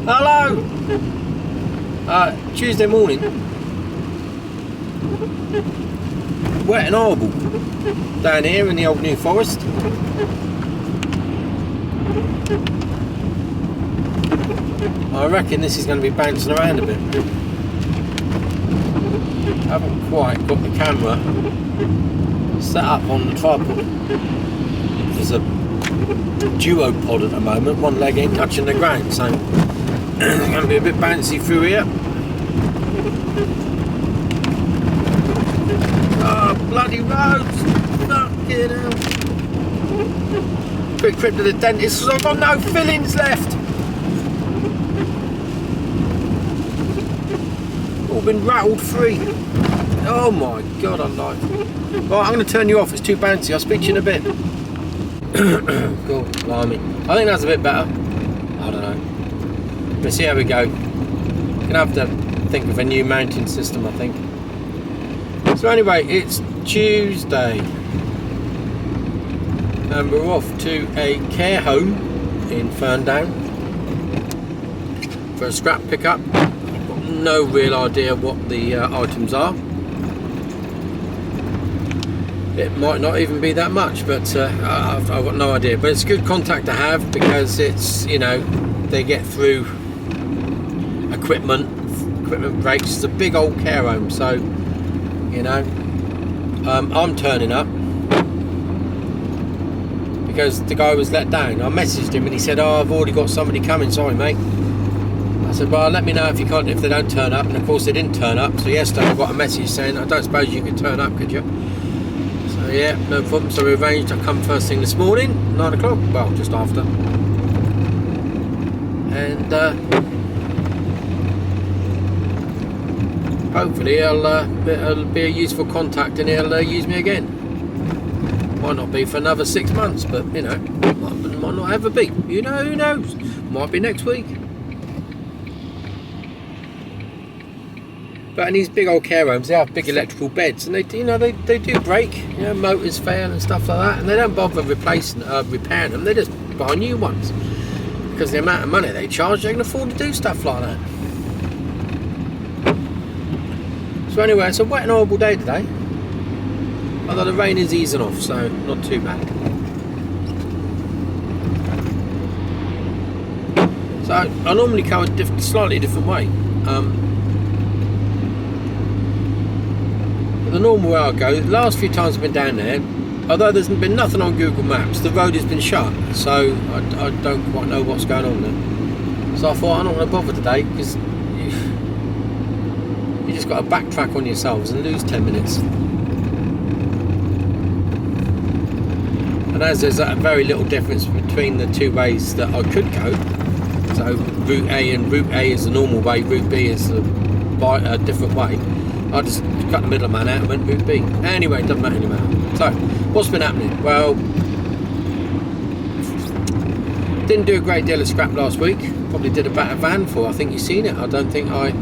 Hello! Tuesday morning. Wet and horrible down here in the old New Forest. I reckon this is going to be bouncing around a bit. I haven't quite got the camera set up on the tripod. There's a duopod at the moment, one leg ain't touching the ground, so it's going to be a bit bouncy through here. Oh, bloody roads! Fucking hell! Quick trip to the dentist because I've got no fillings left! All been rattled free. Oh my god, I'm like... Right, I'm going to turn you off, it's too bouncy, I'll speak to you in a bit. Cool, blimey. I think that's a bit better. I don't know. Let's see how we go. Gonna have to think of a new mounting system, I think. So anyway, it's Tuesday. And we're off to a care home in Ferndown for a scrap pickup. I've got no real idea what the items are. It might not even be that much, but I've got no idea. But it's a good contact to have because it's, you know, they get through equipment breaks. It's a big old care home, so, you know, I'm turning up because the guy was let down. I messaged him and he said, "Oh, I've already got somebody coming. Sorry, mate." I said, "Well, let me know if they don't turn up." And of course, they didn't turn up. So yesterday, I got a message saying, "I don't suppose you could turn up, could you?" Yeah, no problem. So we arranged to come first thing this morning, 9 o'clock, well, just after. And hopefully it'll be a useful contact and he'll use me again. Might not be for another 6 months, but, you know, might not ever be. You know, who knows? Might be next week. But in these big old care homes, they have big electrical beds, and they do break, you know, motors fail and stuff like that, and they don't bother repairing them. They just buy new ones because the amount of money they charge, they can afford to do stuff like that. So anyway, it's a wet and horrible day today, although the rain is easing off, so not too bad. So I normally go a slightly different way. The normal way I go, the last few times I've been down there, although there's been nothing on Google Maps, the road has been shut, so I don't quite know what's going on there. So I thought I'm not going to bother today because you just got to backtrack on yourselves and lose 10 minutes. And as there's a very little difference between the two ways that I could go, so Route A and Route A is the normal way, Route B is a different way, I just cut the middleman out and went Route B. Anyway, it doesn't matter anymore. So, what's been happening? Well, didn't do a great deal of scrap last week. Probably did about a van full. I think you've seen it. I don't think what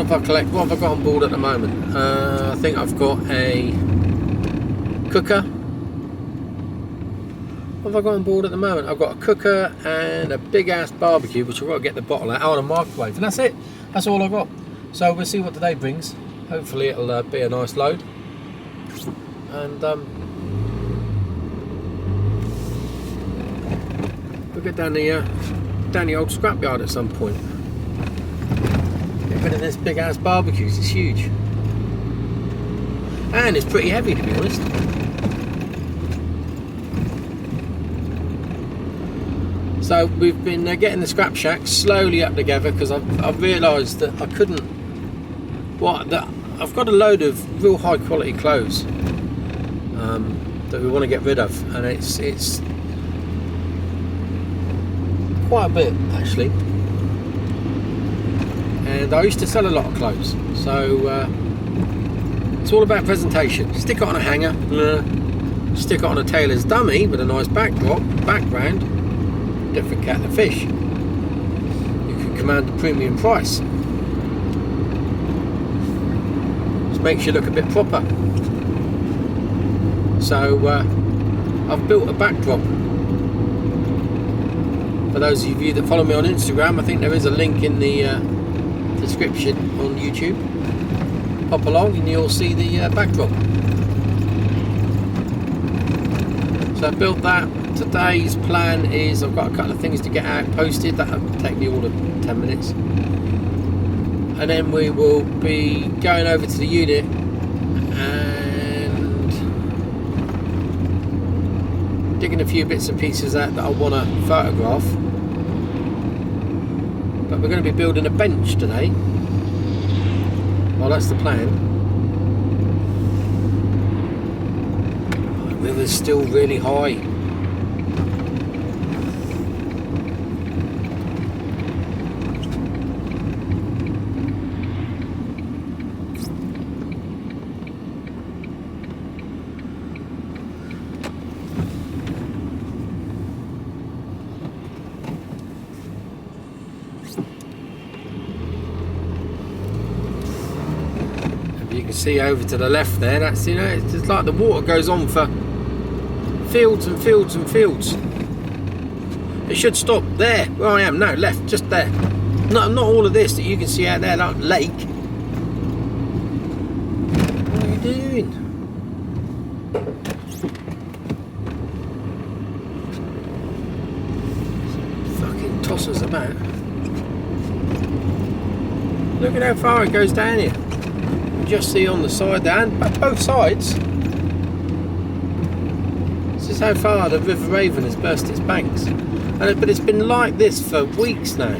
have I got on board at the moment? I think I've got a cooker. What have I got on board at the moment? I've got a cooker and a big ass barbecue, which I've got to get the bottle out, and a microwave, and that's it. That's all I've got. So we'll see what today brings. Hopefully it'll be a nice load. And we'll get down the old scrapyard at some point. Get rid of this big ass barbecue. It's huge. And it's pretty heavy, to be honest. So we've been getting the scrap shack slowly up together because I've realised that I couldn't. I've got a load of real high quality clothes that we want to get rid of, and it's quite a bit actually. And I used to sell a lot of clothes, so it's all about presentation. Stick it on a hanger, stick it on a tailor's dummy with a nice background. Different kettle of fish. You can command a premium price. Just makes you look a bit proper. So I've built a backdrop For those of you that follow me on Instagram, I think there is a link in the description on YouTube. Pop along and you'll see the backdrop. So I built that. Today's plan is I've got a couple of things to get out posted. That'll take me all of 10 minutes. And then we will be going over to the unit and digging a few bits and pieces out that I want to photograph. But we're going to be building a bench today. Well, that's the plan. The river's still really high. You can see over to the left there, that's, you know, it's just like the water goes on for fields and fields and fields. It should stop there where I am now, left, just there. Not all of this that you can see out there, like lake. What are you doing? Fucking toss us about. Look at how far it goes down here. Just see on the side there, and both sides. This is how far the River Raven has burst its banks, but it's been like this for weeks now.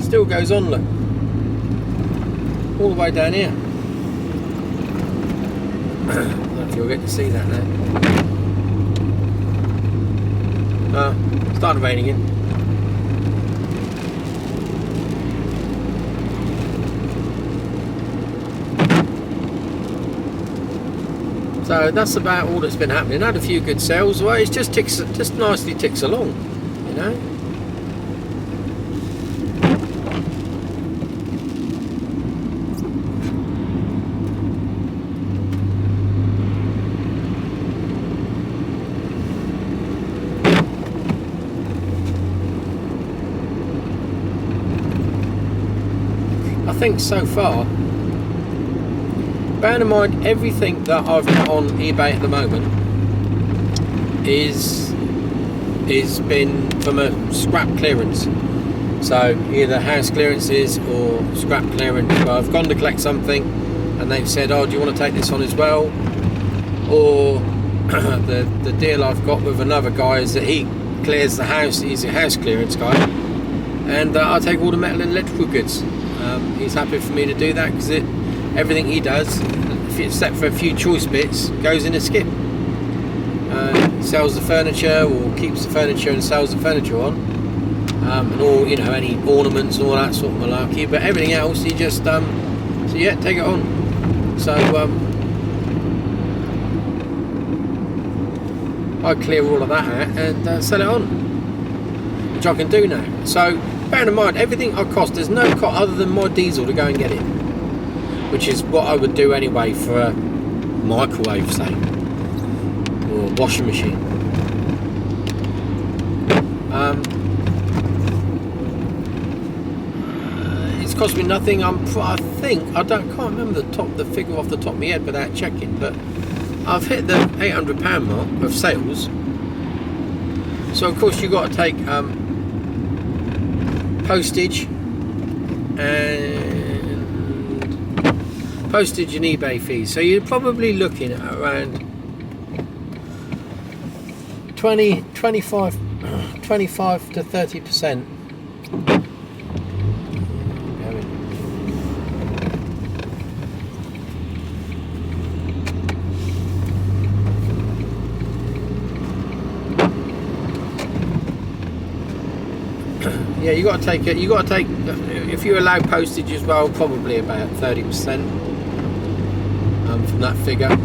Still goes on, look, all the way down here. I don't know if you'll get to see that now. Started raining again. So that's about all that's been happening. Had a few good sales. Well, it just nicely ticks along, you know. I think so far, bearing in mind everything that I've got on eBay at the moment is been from a scrap clearance. So either house clearances or scrap clearance. Well, I've gone to collect something and they've said, oh, do you want to take this on as well? Or the deal I've got with another guy is that he clears the house, he's a house clearance guy, and I take all the metal and electrical goods. He's happy for me to do that because everything he does, except for a few choice bits, goes in a skip. Sells the furniture or keeps the furniture and sells the furniture on, and all, you know, any ornaments and all that sort of malarkey. But everything else, he just so yeah, take it on. So I clear all of that out and sell it on, which I can do now. So bearing in mind everything I cost, there's no cost other than my diesel to go and get it, which is what I would do anyway for a microwave, say, or a washing machine. It's cost me nothing. I can't remember the figure off the top of my head without checking, but I've hit the £800 mark of sales. So of course you've got to take postage and eBay fees. So you're probably looking at around 25 to 30%. Yeah, you got to take it. You got to take, if you allow postage as well, probably about 30% from that figure.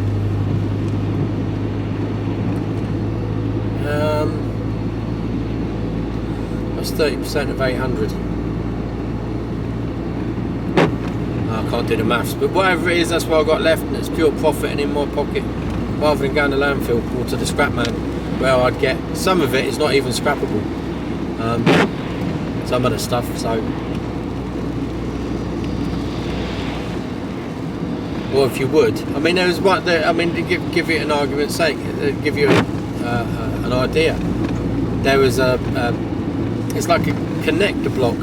That's 30% of 800. I can't do the maths, but whatever it is, that's what I got left, and it's pure profit and in my pocket, rather than going to landfill or to the scrap man, where I'd get some of it is not even scrappable. Some of the stuff, so, or if you would, I mean, there was what I mean, to give you an argument's sake, give you an idea. There was it's like a connector block.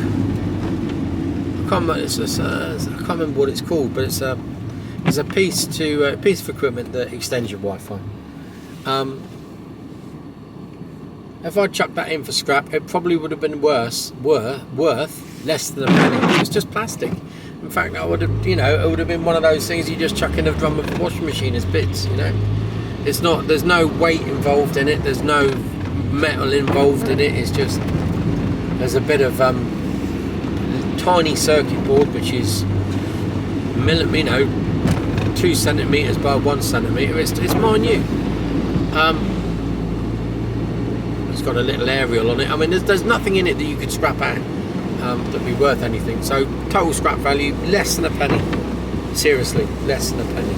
I can't remember what it's called, but it's a piece of equipment that extends your Wi-Fi. If I chucked that in for scrap, it probably would have been worth less than a penny. It's just plastic. In fact, I would have, it would have been one of those things you just chuck in a drum of the washing machine as bits. It's not. There's no weight involved in it. There's no metal involved in it. It's just there's a bit of tiny circuit board, which is 2 centimeters by 1 centimeter. It's minute. It's got a little aerial on it. I mean, there's nothing in it that you could scrap out that'd be worth anything. So total scrap value less than a penny. Seriously, less than a penny.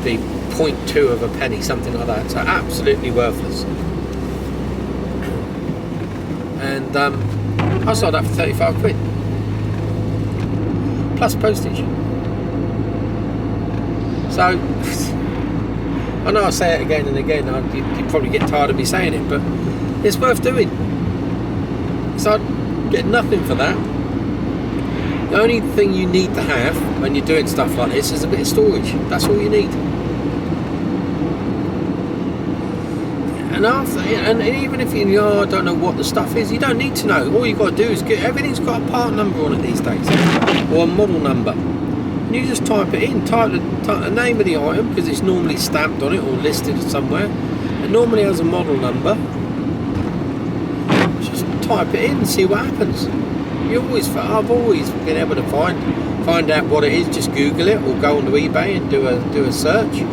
The 0.2 of a penny, something like that. So absolutely worthless. And I sold that for 35 quid plus postage. So I know I say it again and again, you probably get tired of me saying it, but it's worth doing. So I get nothing for that. The only thing you need to have when you're doing stuff like this is a bit of storage. That's all you need. And even if you don't know what the stuff is, you don't need to know. All you've got to do is everything's got a part number on it these days, or a model number. And you just type it in, type the name of the item, because it's normally stamped on it or listed somewhere. It normally has a model number. Just type it in and see what happens. I've always been able to find out what it is. Just Google it or go onto eBay and do a search.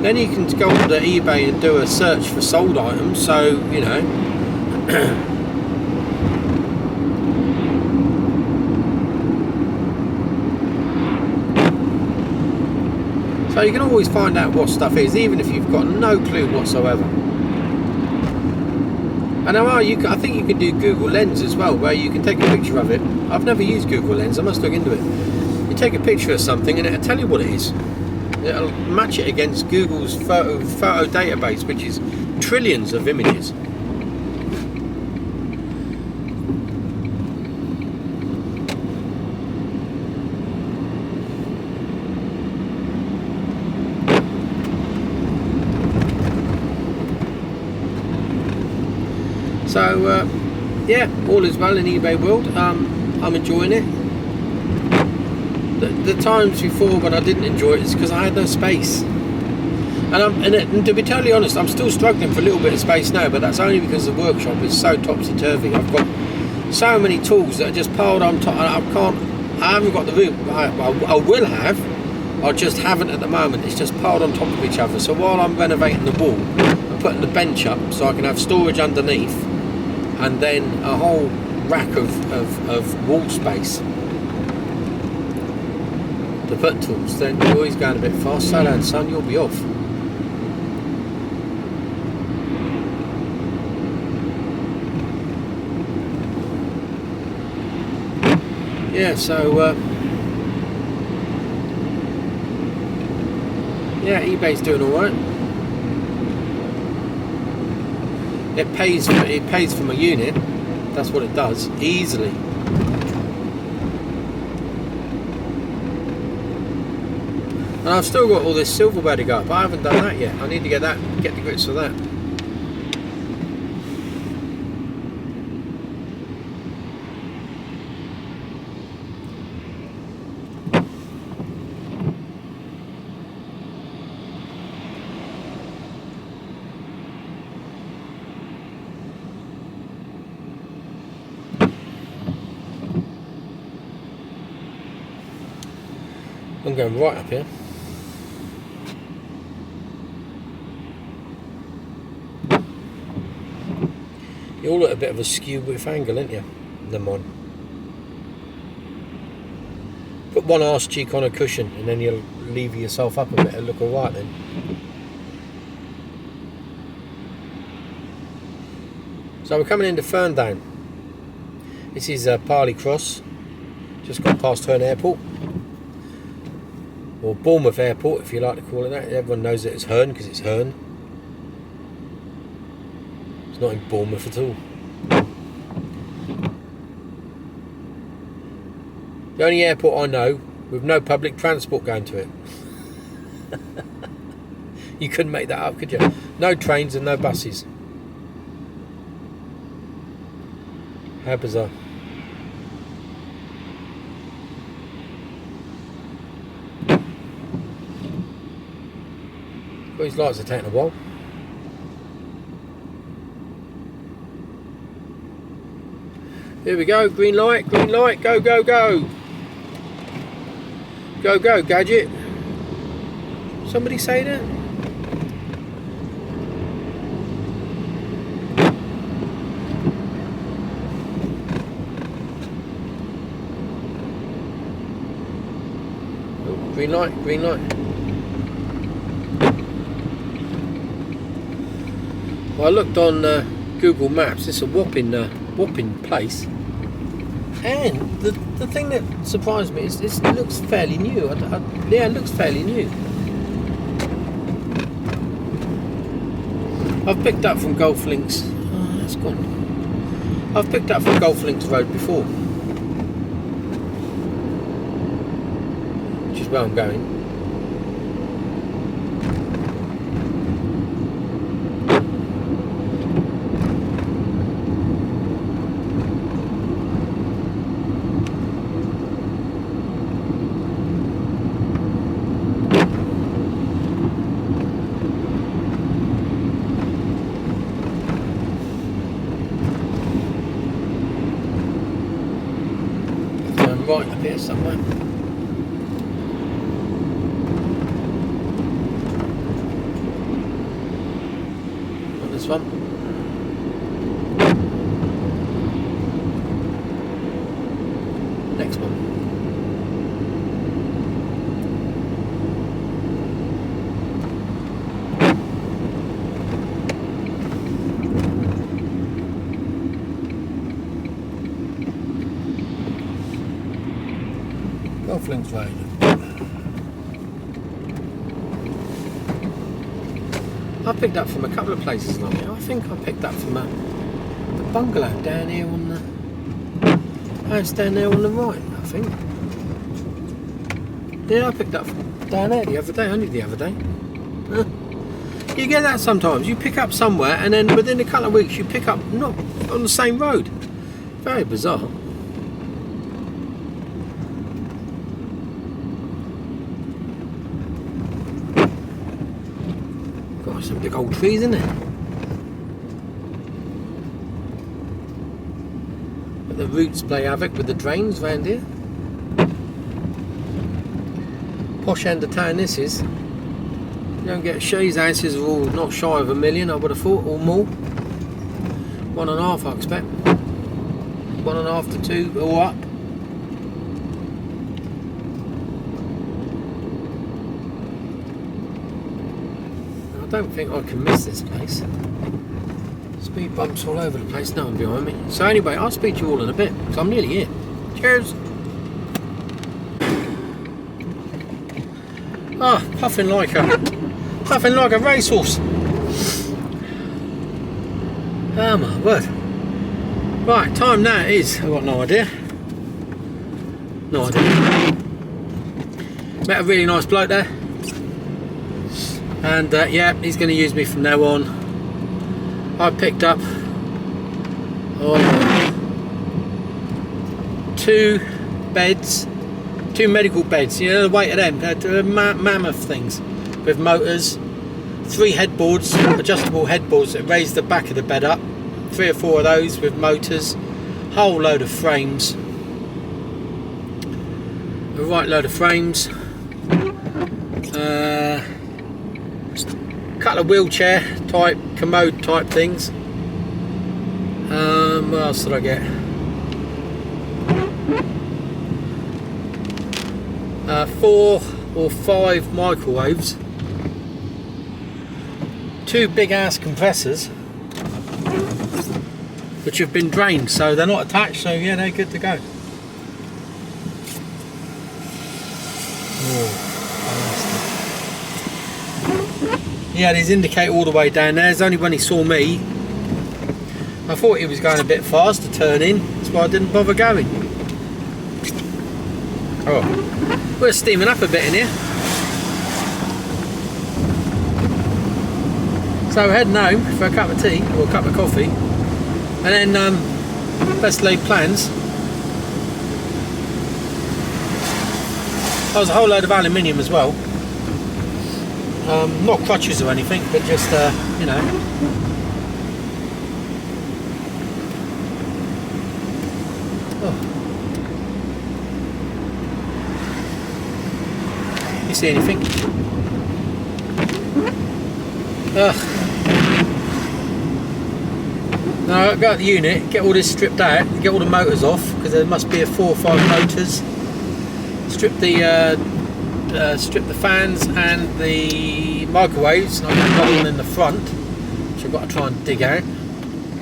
Then you can go onto eBay and do a search for sold items. So So you can always find out what stuff is, even if you've got no clue whatsoever. And I think you can do Google Lens as well, where you can take a picture of it. I've never used Google Lens, I must look into it. You take a picture of something and it'll tell you what it is. It'll match it against Google's photo database, which is trillions of images. So yeah, all is well in eBay world. I'm enjoying it. The times before when I didn't enjoy it is because I had no space. And to be totally honest, I'm still struggling for a little bit of space now, but that's only because the workshop is so topsy-turvy. I've got so many tools that are just piled on top. I haven't got the room. I will have. I just haven't at the moment. It's just piled on top of each other. So while I'm renovating the wall, I'm putting the bench up so I can have storage underneath, and then a whole rack of wall space to put tools. Then you're always going a bit fast. Slow down, son, you'll be off. Yeah, so yeah, eBay's doing all right. It pays for my unit. That's what it does, easily. And I've still got all this silverware to go up. I haven't done that yet. I need to get the grits for that. I'm going right up here. You're all at a bit of a skew with angle, aren't you? Never mind. Put one arse cheek on a cushion and then you'll lever yourself up a bit and look alright then. So we're coming into Ferndown. This is Parley Cross. Just got past Herne Airport. Or Bournemouth Airport, if you like to call it that. Everyone knows that it's Herne because it's Herne. It's not in Bournemouth at all. The only airport I know with no public transport going to it. You couldn't make that up, could you? No trains and no buses. How bizarre. Well, these lights are taking a while. Here we go, green light, go, go, go. Go, go, gadget. Somebody say that? Oh, green light, green light. Well, I looked on Google Maps. It's a whopping place. And the thing that surprised me is it looks fairly new. Yeah, it looks fairly new. I've picked up from Golf Links. Oh, that's gone. I've picked up from Golf Links Road before, which is where I'm going. Right up here somewhere. Not this one. Next one. Golf Links Road. I picked up from a couple of places along here. I think I picked up from the bungalow down here on the house down there on the right, I think. Yeah, I picked up from down there the other day, only the other day. You get that sometimes. You pick up somewhere and then within a couple of weeks you pick up not on the same road. Very bizarre. Some big old trees, isn't there? But the roots play havoc with the drains round here. Posh end of town this is. You don't get Shay's houses are all not shy of $1 million, I would have thought, or more. 1.5 I expect. 1.5 to 2 or up. I don't think I can miss this place. Speed bumps all over the place, no one behind me. So anyway, I'll speak to you all in a bit, because I'm nearly here. Cheers! Ah, puffing like a racehorse. Oh my word. Right, time now is, I've got no idea. No idea. Met a really nice bloke there. And yeah, he's going to use me from now on. I picked up 2 beds, 2 medical beds, you know the weight of them, they're mammoth things with motors, 3 headboards, adjustable headboards that raise the back of the bed up, 3 or 4 of those with motors, whole load of frames, a right load of frames, Couple of wheelchair type, commode type things. What else did I get? 4 or 5 microwaves, 2 big ass compressors which have been drained, so they're not attached, so yeah, they're good to go. Yeah, his indicator all the way down there. It's only when he saw me, I thought he was going a bit fast to turn in, that's why I didn't bother going. Oh, we're steaming up a bit in here. So we're heading home for a cup of tea or a cup of coffee, and then best laid plans. There was a whole load of aluminium as well. Not crutches or anything, but just you know. Oh. You see anything? Ugh. Now go at the unit, get all this stripped out, get all the motors off, because there must be 4 or 5 motors. Strip the fans and the microwaves, and I've got one in the front, which I've got to try and dig out.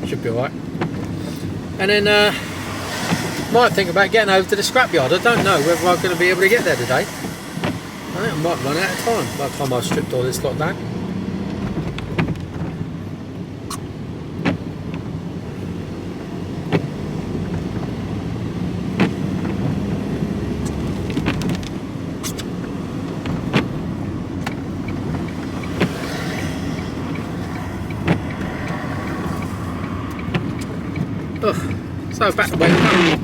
Should be alright. And then might think about getting over to the scrapyard. I don't know whether I'm going to be able to get there today. I think I might run out of time by the time I've stripped all this lot down. So back to where we're.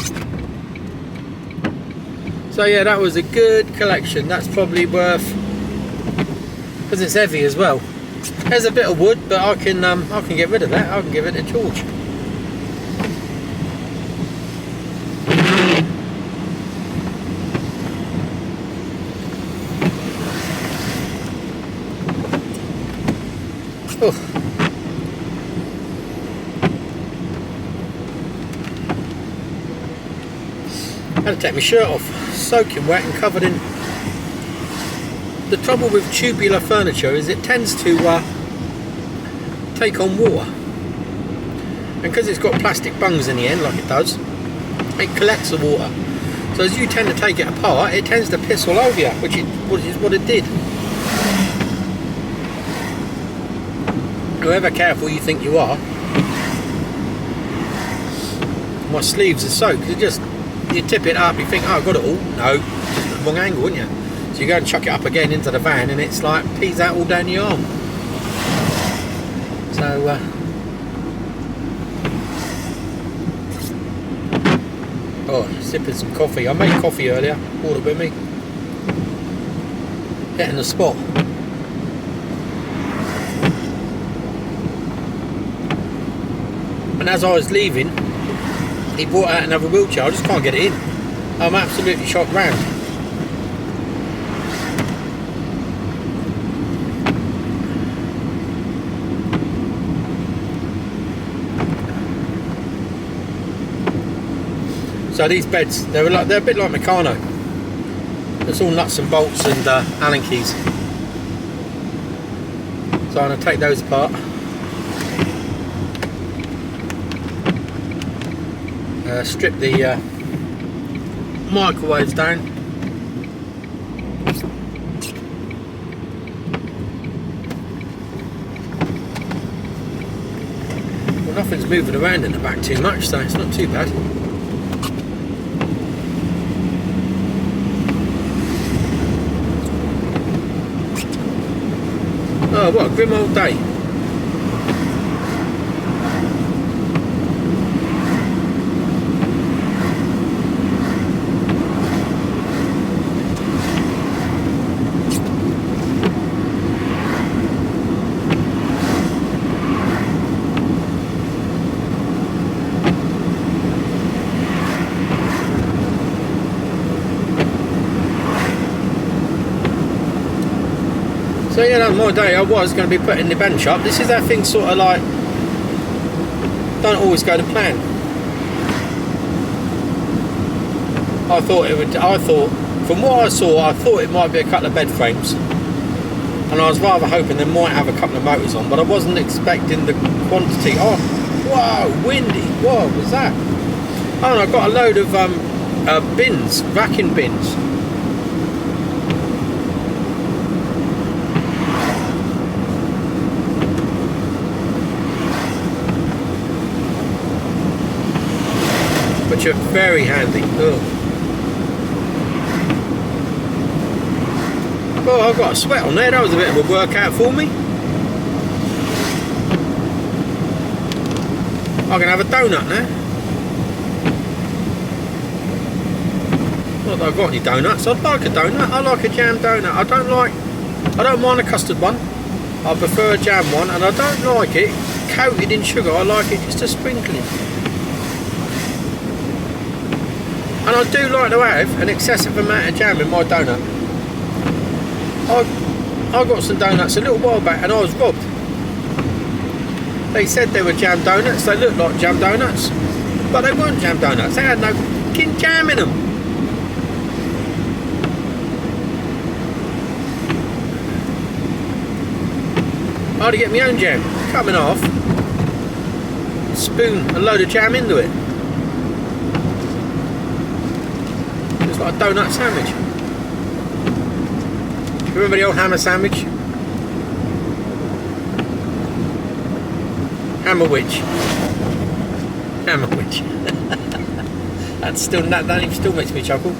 So yeah, that was a good collection. That's probably worth, because it's heavy as well. There's a bit of wood, but I can get rid of that. I can give it to George. Oh. I had to take my shirt off, soaking wet and covered in. The trouble with tubular furniture is it tends to take on water, and because it's got plastic bungs in the end like it does, it collects the water. So as you tend to take it apart, it tends to piss all over you, which is what it did. However careful you think you are, my sleeves are soaked. You tip it up, you think, oh, I've got it all. No, just the wrong angle, wouldn't you? So you go and chuck it up again into the van, and it's like pees out all down your arm. So, oh, sipping some coffee. I made coffee earlier, brought it with me. Hitting the spot. And as I was leaving, he brought out another wheelchair. I just can't get it in. I'm absolutely shocked round. So these beds, they're a bit like Meccano. It's all nuts and bolts and Allen keys. So I'm going to take those apart. Strip the microwaves down. Well, nothing's moving around in the back too much, so it's not too bad. Oh, what a grim old day. So yeah, that was my day. I was going to be putting the bench up. This is how things sort of like don't always go to plan. I thought from what I saw, I thought it might be a couple of bed frames, and I was rather hoping they might have a couple of motors on, but I wasn't expecting the quantity. Oh, whoa, windy! What was that? Oh, and I got a load of bins, racking bins. Which are very handy. Ugh. Oh, I got a sweat on there. That was a bit of a workout for me. I can have a donut now. Not that I've got any donuts. I'd like a donut. I like a jam donut. I don't mind a custard one. I prefer a jam one, and I don't like it coated in sugar. I like it just a sprinkling. And I do like to have an excessive amount of jam in my donut. I got some donuts a little while back and I was robbed. They said they were jam donuts, they looked like jam donuts, but they weren't jam donuts, they had no fucking jam in them. I had to get my own jam, cut it off, spoon a load of jam into it. It's like a donut sandwich. Remember the old hammer sandwich? Hammerwich. Hammerwich. that still makes me chuckle.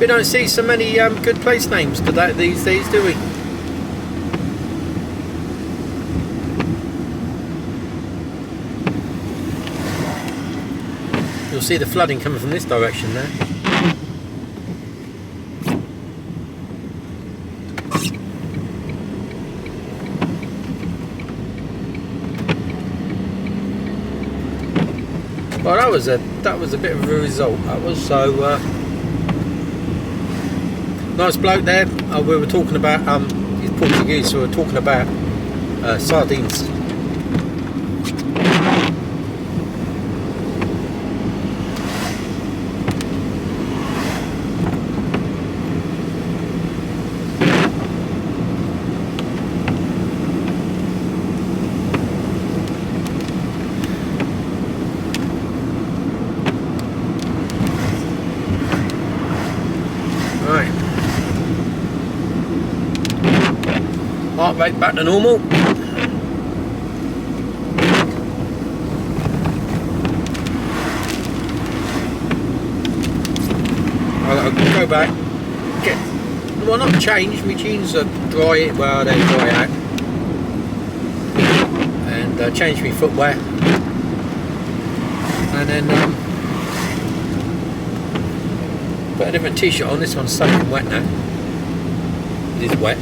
We don't see so many good place names today these days, do we? You'll see the flooding coming from this direction now. Well, that was a bit of a result. That was so nice bloke there. We were talking about he's Portuguese, so we were talking about sardines. Heart rate back to normal. I'll go back, well, not change, my jeans are dry, well they dry out, and change my footwear, and then put a different t-shirt on. This one's soaking wet now. It is wet.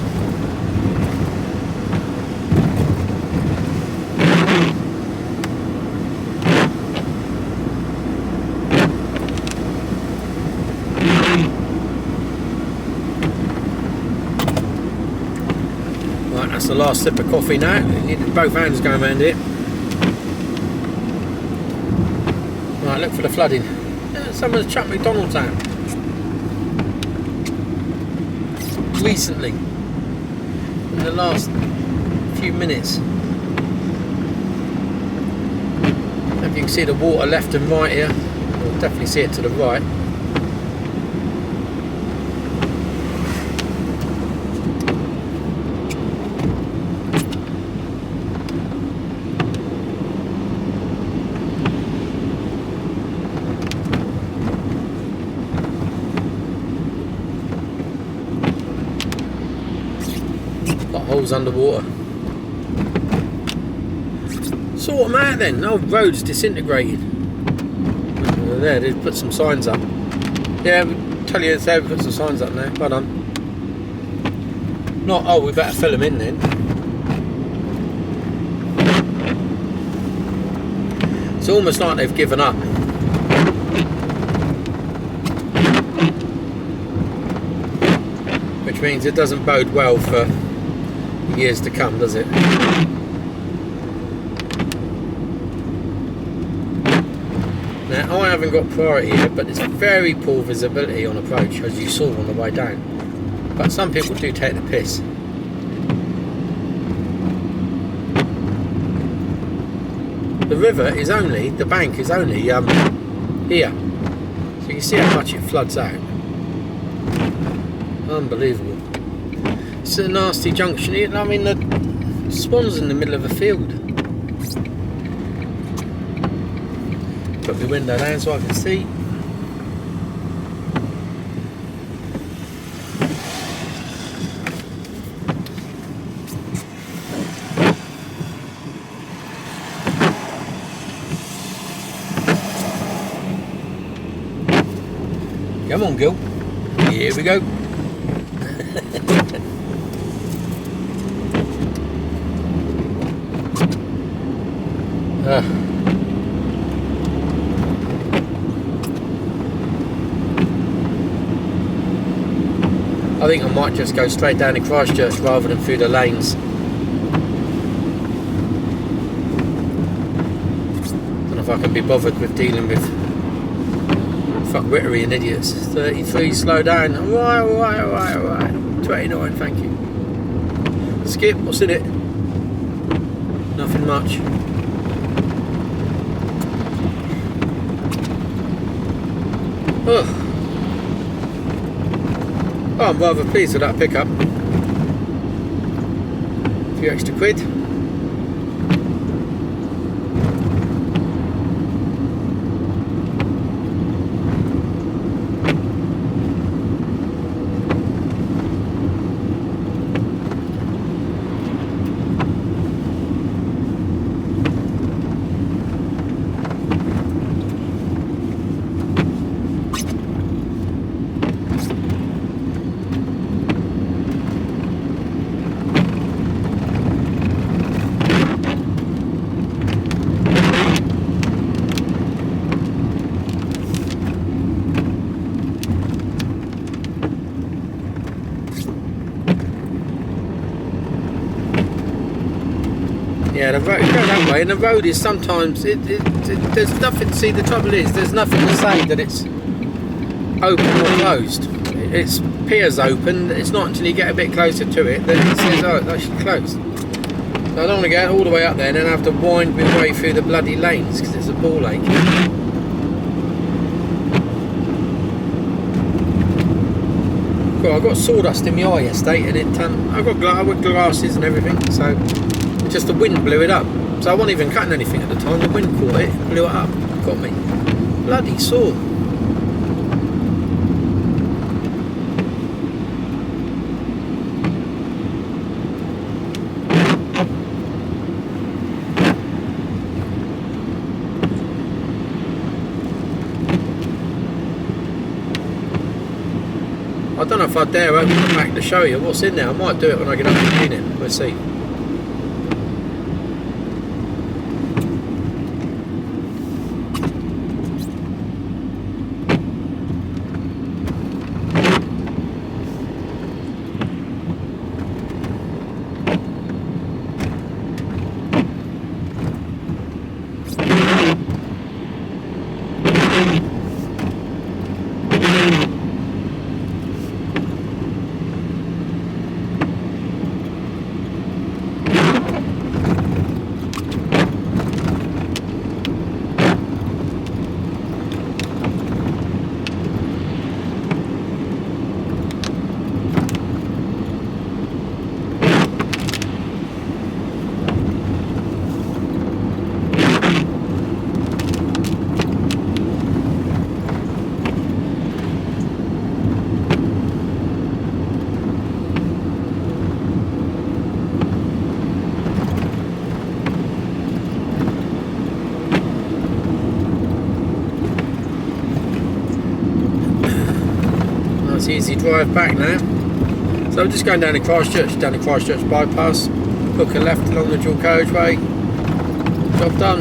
Right, that's the last sip of coffee now. You needed both hands going around it. Right, look for the flooding. Yeah, someone's chucked McDonald's out. Recently. In the last few minutes. If you can see the water left and right here. You'll definitely see it to the right. Holes underwater. Sort them out then. Oh, road's disintegrated. There, they've put some signs up. Yeah, tell you it's there, we put some signs up now. Well done. Not, oh, we better fill them in then. It's almost like they've given up. which means it doesn't bode well for years to come, does it? Now, I haven't got priority here, but it's very poor visibility on approach, as you saw on the way down. But some people do take the piss. The river is only, the bank is only here. So you can see how much it floods out. Unbelievable. It's a nasty junction here. I mean, the Swan's in the middle of a field. Put the window down so I can see. Come on, Gil. Here we go. I think I might just go straight down to Christchurch rather than through the lanes. Don't know if I can be bothered with dealing with fuckwittery and idiots. 33, slow down. Alright. 29, thank you. Skip, what's in it? Nothing much. Oh, I'm rather pleased with that pickup. A few extra quid. Yeah, the road, go that way, and the road is sometimes, there's nothing, see the trouble is, there's nothing to say that it's open or closed. It appears open, it's not until you get a bit closer to it that it says, oh, it's actually closed. So I don't want to get all the way up there and then have to wind my way through the bloody lanes, because it's a ball ache. Well, I got sawdust in my eye yesterday, and I got glasses and everything, so just the wind blew it up. So I wasn't even cutting anything at the time. The wind caught it, blew it up, got me bloody sore. I don't know if I dare open the pack to show you what's in there. I might do it when I get up to the unit. We'll see. Easy drive back now. So I'm just going down to Christchurch bypass, hook a left along the dual carriageway, job done.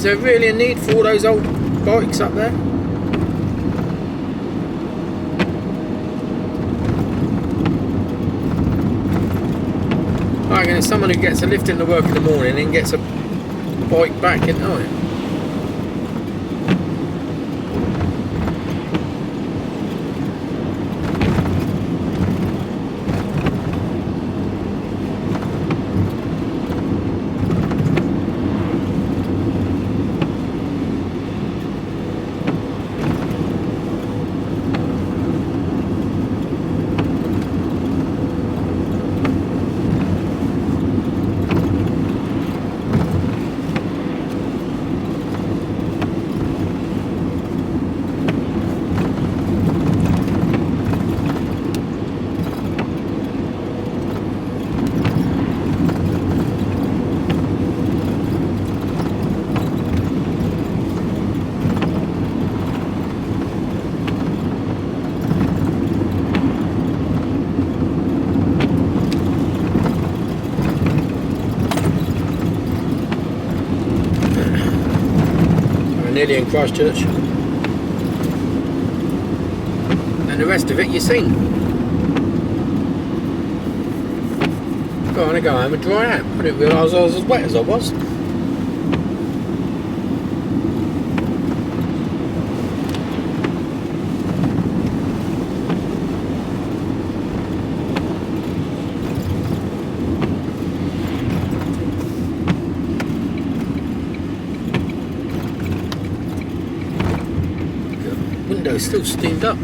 Is there really a need for all those old bikes up there? I reckon it's someone who gets a lift into work in the morning and gets a bike back at night. Nearly in Christchurch, and the rest of it you've seen. Go on, I go home and dry out. I didn't realise I was as wet as I was. Window's still steamed up.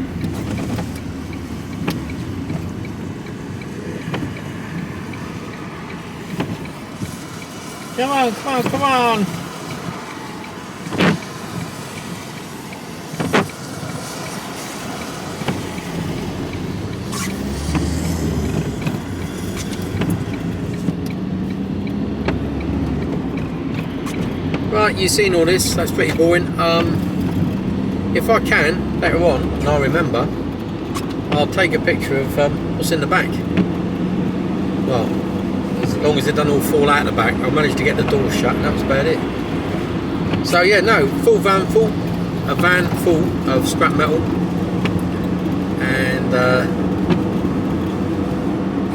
Come on, come on, come on! Right, you've seen all this, that's pretty boring. If I can, later on, and I remember, I'll take a picture of what's in the back. Well, as long as it doesn't all fall out the back, I managed to get the door shut, and that was about it. So yeah, no, a van full of scrap metal, and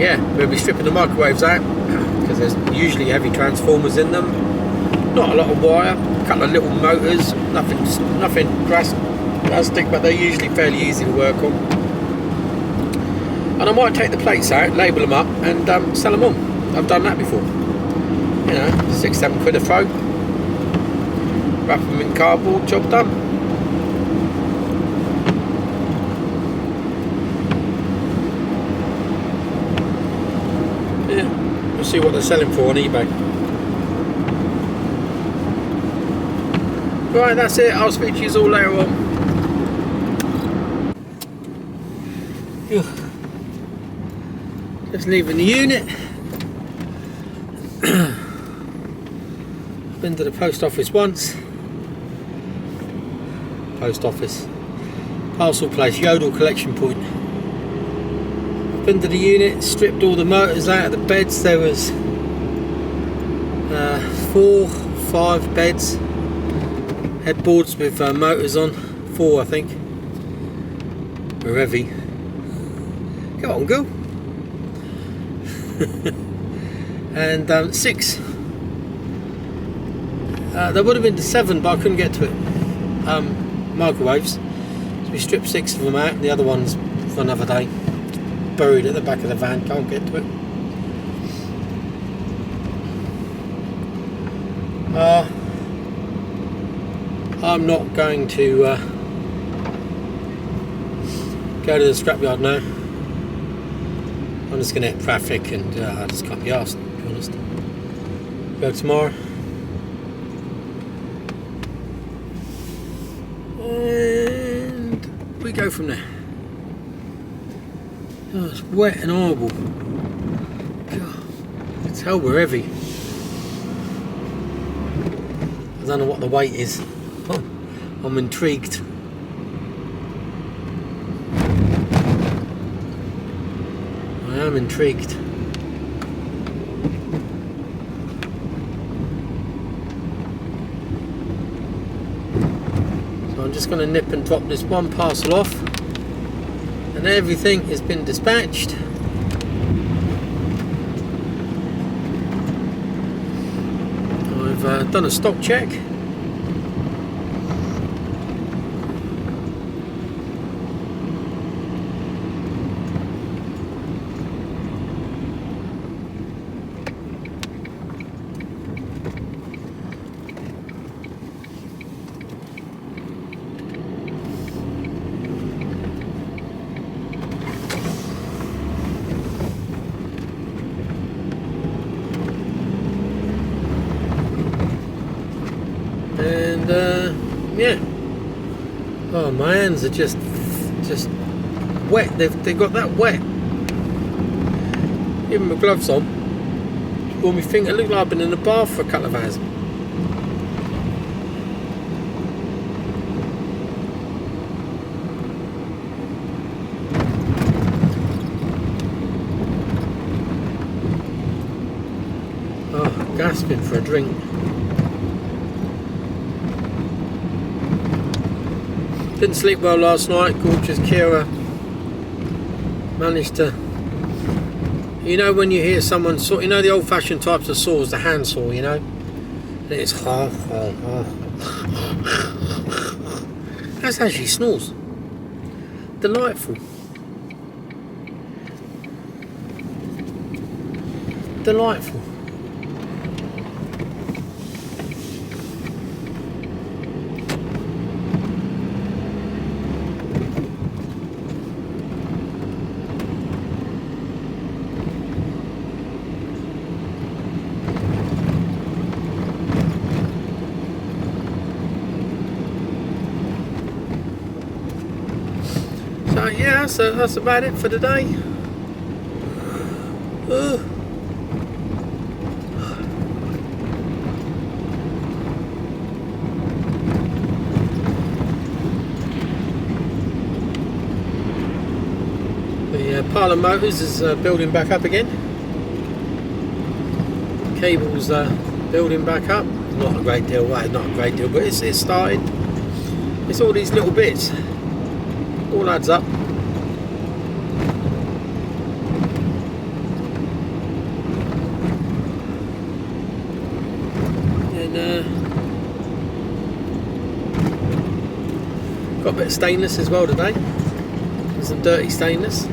yeah, we'll be stripping the microwaves out, because there's usually heavy transformers in them, not a lot of wire, a couple of little motors, nothing plastic, but they're usually fairly easy to work on. And I might take the plates out, label them up, and sell them on. I've done that before. You know, 6-7 quid a throw. Wrap them in cardboard, job done. Yeah, we'll see what they're selling for on eBay. Right, that's it. I'll speak to you all later on. Just leaving the unit. Been to the post office once. Post office. Parcel place, Yodel collection point. Been to the unit, stripped all the motors out of the beds. There was 4-5 beds. Headboards with motors on. 4, I think. They're heavy. Come on, go. And 6. There would have been 7, but I couldn't get to it. Microwaves. So we stripped 6 of them out, and the other one's for another day. Buried at the back of the van, can't get to it. I'm not going to go to the scrapyard now. I'm just going to hit traffic, and I just can't be arsed, to be honest. Go tomorrow. And we go from there. Oh, it's wet and horrible. God, I can tell we're heavy. I don't know what the weight is. Oh, I'm intrigued. I am intrigued. just going to nip and drop this one parcel off, and everything has been dispatched. I've done a stock check. And yeah, oh, my hands are just wet. They've got that wet. Even my gloves on, or my finger look like I've been in the bath for a couple of hours. Oh, gasping for a drink. Didn't sleep well last night. Gorgeous Kira managed to, you know, when you hear someone saw, you know, the old-fashioned types of saws, the hand saw, you know, and it's that's how she snores. Delightful. Delightful. So yeah, so that's about it for today. The pile of motors is building back up again. Cables building back up. Not a great deal, well, not a great deal, but it's started. It's all these little bits. All adds up. And got a bit of stainless as well today. There's some dirty stainless.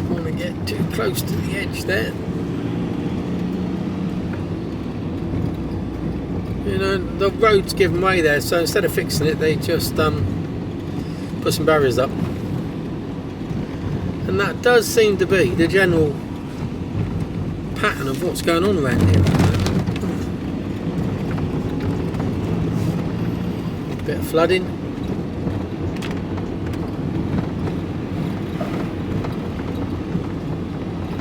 Don't want to get too close to the edge there. You know, the road's given way there, so instead of fixing it, they just put some barriers up. And that does seem to be the general pattern of what's going on around here. Bit of flooding.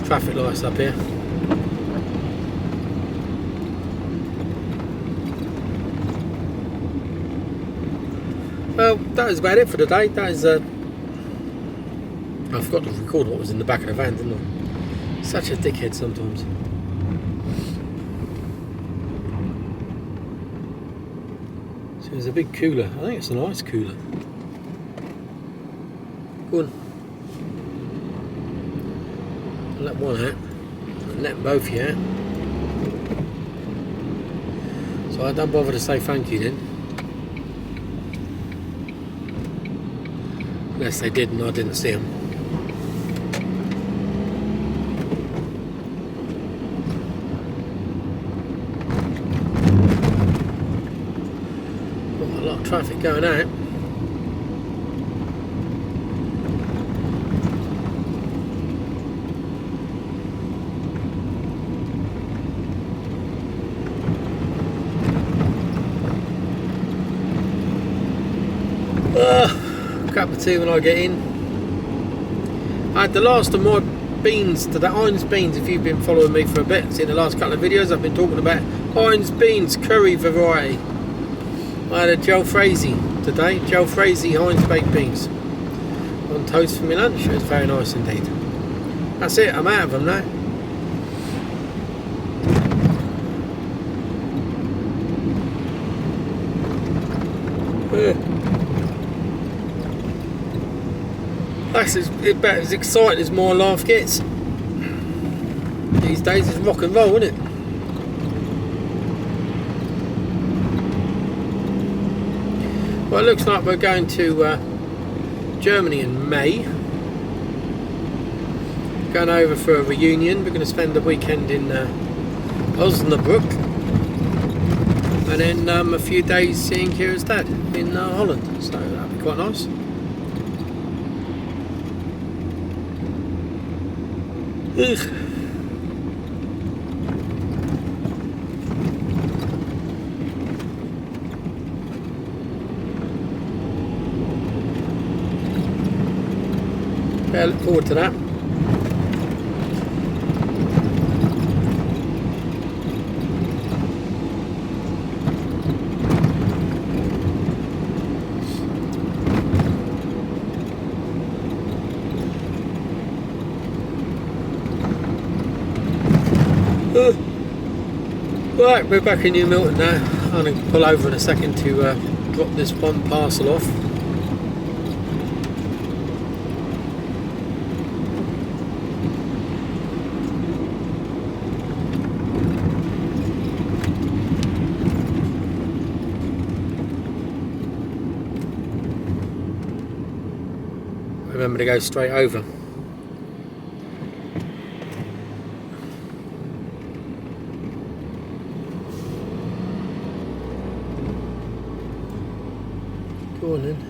Traffic lights up here. Well, that is about it for today. That is I forgot to record what was in the back of the van, didn't I? Such a dickhead sometimes. So there's a big cooler. I think it's an ice cooler. Go on. I'll let one out. I'll let both of you out. So I don't bother to say thank you then. Unless they did and I didn't see them. Got a lot of traffic going out. Cup of tea when I get in. I had the last of my beans to the Heinz beans. If you've been following me for a bit, see the last couple of videos I've been talking about Heinz beans, curry variety. I had a jalfrezi today, jalfrezi Heinz baked beans on toast for my lunch. It was very nice indeed. That's it, I'm out of them now. That's about as exciting as my life gets. These days it's rock and roll, isn't it? Well, it looks like we're going to Germany in May. Going over for a reunion. We're going to spend the weekend in Osnabrück, and then a few days seeing Kira's dad in Holland. So that'll be quite nice. Ugh. Yeah, I look forward to that. Right, we're back in New Milton now. I'm going to pull over in a second to drop this one parcel off. Remember to go straight over. Go on then.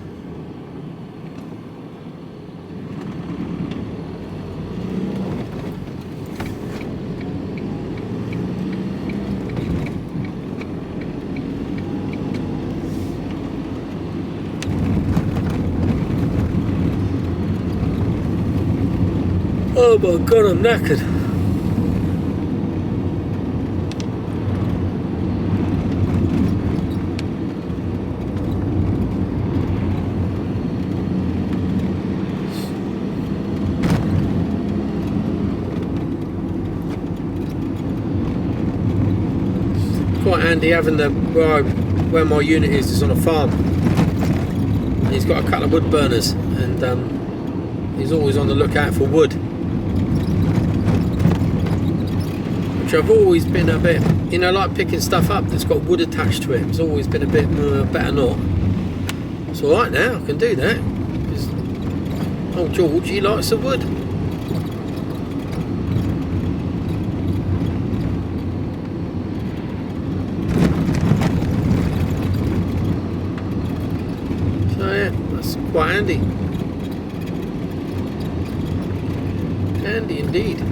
Oh my god, I'm knackered. Quite handy having the where my unit is on a farm. And he's got a couple of wood burners, and he's always on the lookout for wood. Which I've always been a bit, like picking stuff up that's got wood attached to it. It's always been a bit better not. It's alright now, I can do that. Because old George, he likes the wood. So yeah, that's quite handy. Handy indeed.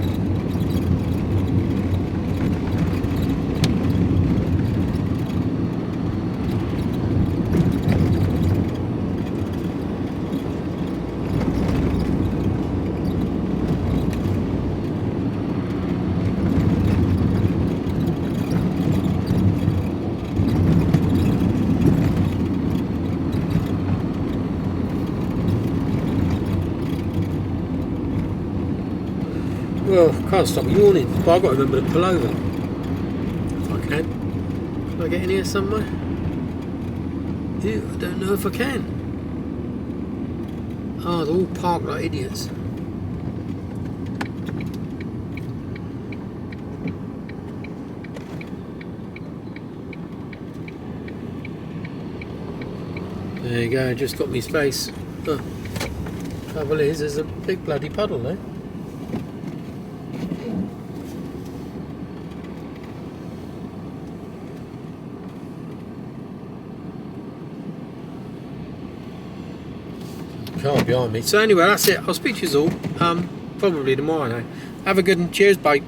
Well, can't stop yawning, but I've got to remember to pull over. If I can. Can I get in here somewhere? Ew, I don't know if I can. Oh, they're all parked like idiots. There you go, just got me space. Huh. Trouble is, there's a big bloody puddle there. Car behind me. So anyway, that's it. I'll speak to you all probably tomorrow now. Have a good one. Cheers, bye.